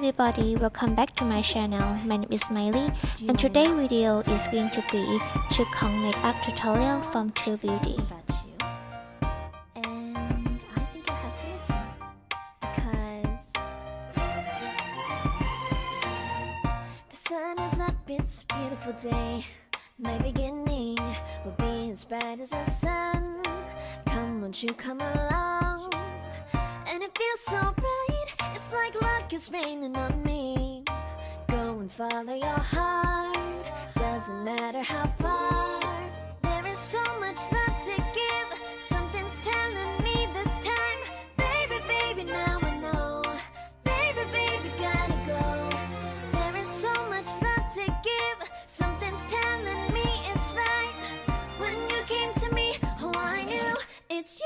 everybody, welcome back to my channel. My name is Miley and today's video is going to be Jugyeong makeup tutorial from Etude Beauty. And I think I have to listen because the sun is up, it's a beautiful day. My beginning will be as bright as the sun. Come, won't you come along? And it feels so bright, it's like luck is raining on me. Go and follow your heart, doesn't matter how far. There is so much love to give, something's telling me this time. Baby, baby, now I know. Baby, baby, gotta go. There is so much love to give, something's telling me it's right. When you came to me, oh I knew it's you,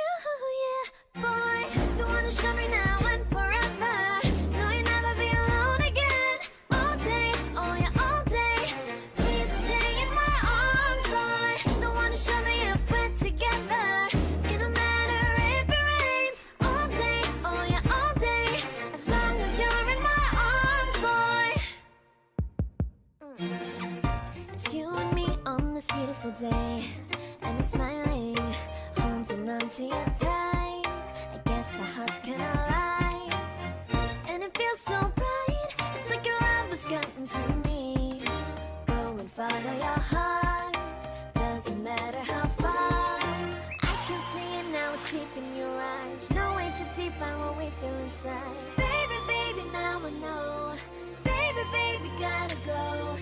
yeah, boy. The one to show me now and forever. No, you'll never be alone again. All day, oh yeah, all day. Please stay in my arms, boy. The one to show me if we're together. It don't matter if it rains. All day, oh yeah, all day. As long as you're in my arms, boy. It's you and me on this beautiful day, and it's smiling, holding on to your tight. I guess our hearts can align, and it feels so bright. It's like your love has gotten to me. Go and follow your heart, doesn't matter how far. I can see it now, it's deep in your eyes. No way to define what we feel inside. Baby, baby, now I know. Baby, baby, gotta go.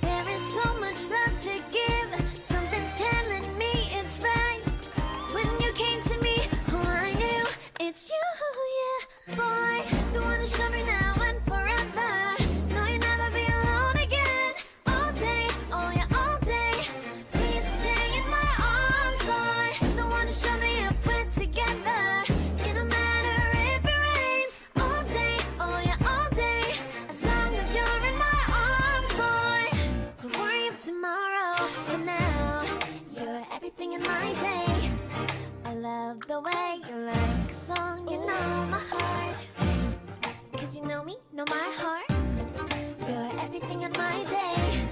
There is so much love to give, something's telling me it's right. When you came to me, oh I knew it's you, yeah, boy. The one to show me now and forever. No, you'll never be alone again. All day, oh yeah, all day. Please stay in my arms, boy. The one to show me if we're together. It don't matter if it rains. All day, oh yeah, all day. As long as you're in my arms, boy. Don't worry of tomorrow. For now, you're everything in my day. I love the way you like a song, you know my heart. Cause you know me, know my heart. You're everything in my day.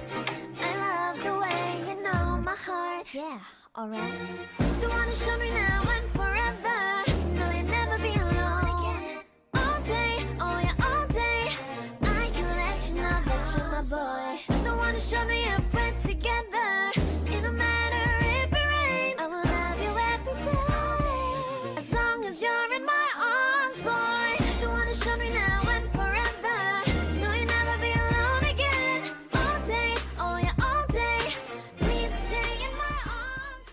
I love the way you know my heart. Yeah, alright. The one to show me now and forever. No, you'll never be alone again. All day, oh yeah, all day. I can let you know that you're my boy. The one to show me if we're together. It don't matter if it rains. I will love you every day. As long as you're in my arms, boy. The one to show me now and forever. No, you'll never be alone again. All day, oh yeah, all day. Please stay in my arms.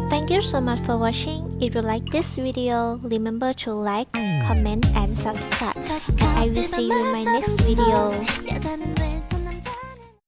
Thank you so much for watching. If you like this video, remember to like, comment and subscribe. And I will see you in my next video.